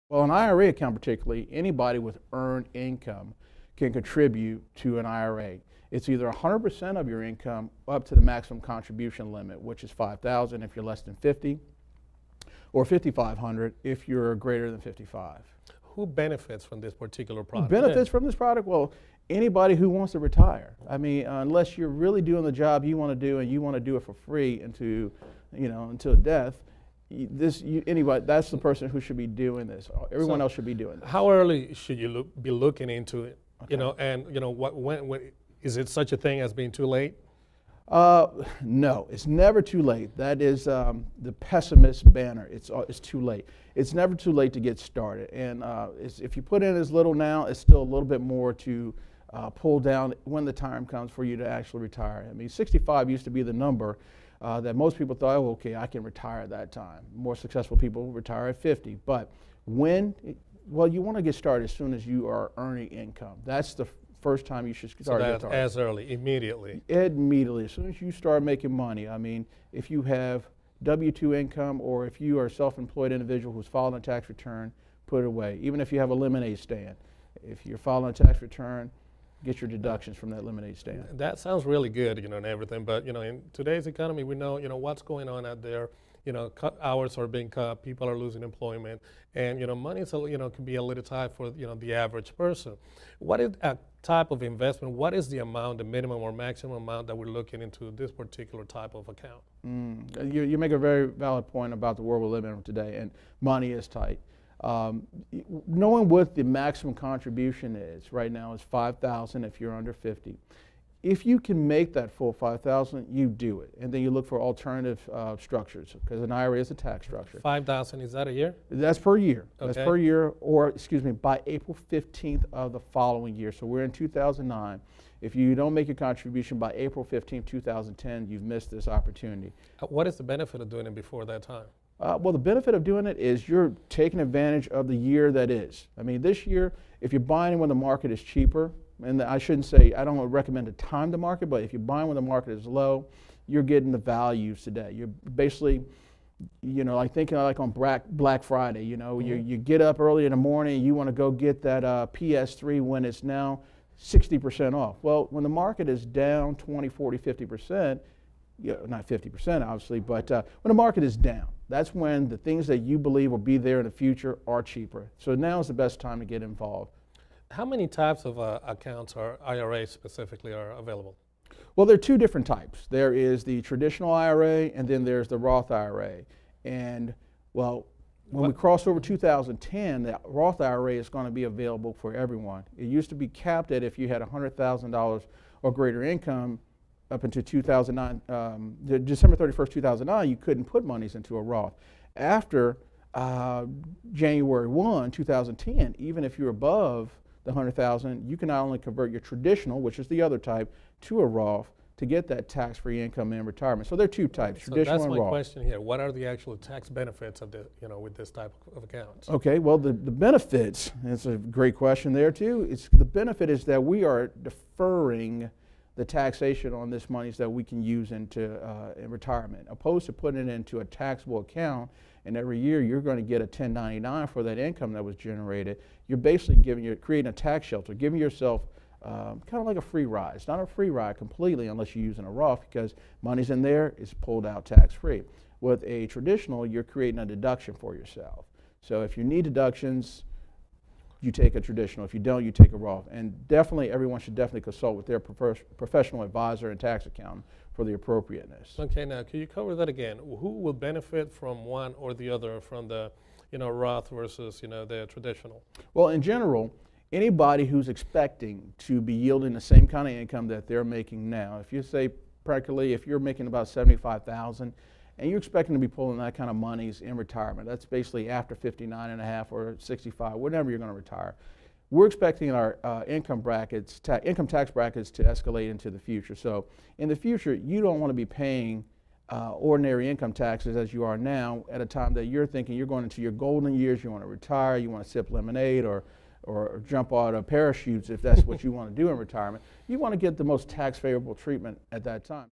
Well, an IRA account particularly, anybody with earned income can contribute to an IRA. It's either 100% of your income up to the maximum contribution limit, which is $5,000 if you're less than 50, or $5,500 if you're greater than 55. Who benefits from this particular product? Who benefits from this product? Well, anybody who wants to retire. I mean, unless you're really doing the job you want to do and you want to do it for free until death, anybody, that's the person who should be doing this. Everyone else should be doing this. How early should you be looking into it? Okay. When is it such a thing as being too late? No, it's never too late. That is the pessimist banner. It's too late. It's never too late to get started. And if you put in as little now, it's still a little bit more to pull down when the time comes for you to actually retire. I mean, 65 used to be the number that most people thought, oh, okay, I can retire at that time. More successful people retire at 50. But well, you want to get started as soon as you are earning income. That's the first time you should start. So that's as early, immediately? Immediately, as soon as you start making money. I mean, if you have W-2 income or if you are a self-employed individual who's filing a tax return, put it away. Even if you have a lemonade stand, if you're filing a tax return, get your deductions from that lemonade stand. That sounds really good, and everything, but, in today's economy, we know, what's going on out there. Hours are being cut, people are losing employment, and, money is, can be a little tight for, the average person. What is a type of investment? What is the amount, the minimum or maximum amount that we're looking into this particular type of account? You make a very valid point about the world we're living in today, and money is tight. Knowing what the maximum contribution is right now is $5,000 if you're under 50. If you can make that full $5,000, you do it, and then you look for alternative structures, because an IRA is a tax structure. $5,000, is that a year? That's per year. Okay. That's per year, or excuse me, by April 15th of the following year. So we're in 2009. If you don't make your contribution by April 15th, 2010, you've missed this opportunity. What is the benefit of doing it before that time? Well, the benefit of doing it is you're taking advantage of the year that is. I mean, this year, if you're buying when the market is cheaper, and I shouldn't say, I don't recommend to time the market, but if you're buying when the market is low, you're getting the values today. You're basically, like thinking like on Black Friday, you get up early in the morning, you want to go get that PS3 when it's now 60% off. Well, when the market is down 20, 40, 50%, not 50% obviously, but when the market is down, that's when the things that you believe will be there in the future are cheaper. So now is the best time to get involved. How many types of accounts or IRAs specifically are available? Well, there are two different types. There is the traditional IRA, and then there's the Roth IRA. And, well, when we cross over 2010, the Roth IRA is going to be available for everyone. It used to be capped at if you had $100,000 or greater income up until 2009, December 31st, 2009, you couldn't put monies into a Roth. After January 1, 2010, even if you're above the $100,000, you can not only convert your traditional, which is the other type, to a Roth to get that tax-free income in retirement. So there are two types, traditional and Roth. That's my question here. What are the actual tax benefits of with this type of accounts? Okay, well, the benefits, and it's a great question there too. The benefit is that we are deferring the taxation on this money that we can use in retirement, opposed to putting it into a taxable account, and every year you're going to get a 1099 for that income that was generated. You're basically creating a tax shelter, giving yourself kind of like a free ride. It's not a free ride completely unless you're using a Roth, because money's in there, it's pulled out tax-free. With a traditional, you're creating a deduction for yourself. So if you need deductions, you take a traditional. If you don't, you take a Roth. And definitely, everyone should definitely consult with their professional advisor and tax accountant for the appropriateness. Okay, now can you cover that again? Who will benefit from one or the other, from the Roth versus the traditional? Well, in general, anybody who's expecting to be yielding the same kind of income that they're making now, if you say practically, if you're making about $75,000, and you're expecting to be pulling that kind of monies in retirement, that's basically after 59 and a half or 65, whenever you're going to retire. We're expecting our income tax brackets to escalate into the future. So in the future, you don't want to be paying ordinary income taxes as you are now at a time that you're thinking you're going into your golden years, you want to retire, you want to sip lemonade or jump out of parachutes if that's what you want to do in retirement. You want to get the most tax favorable treatment at that time.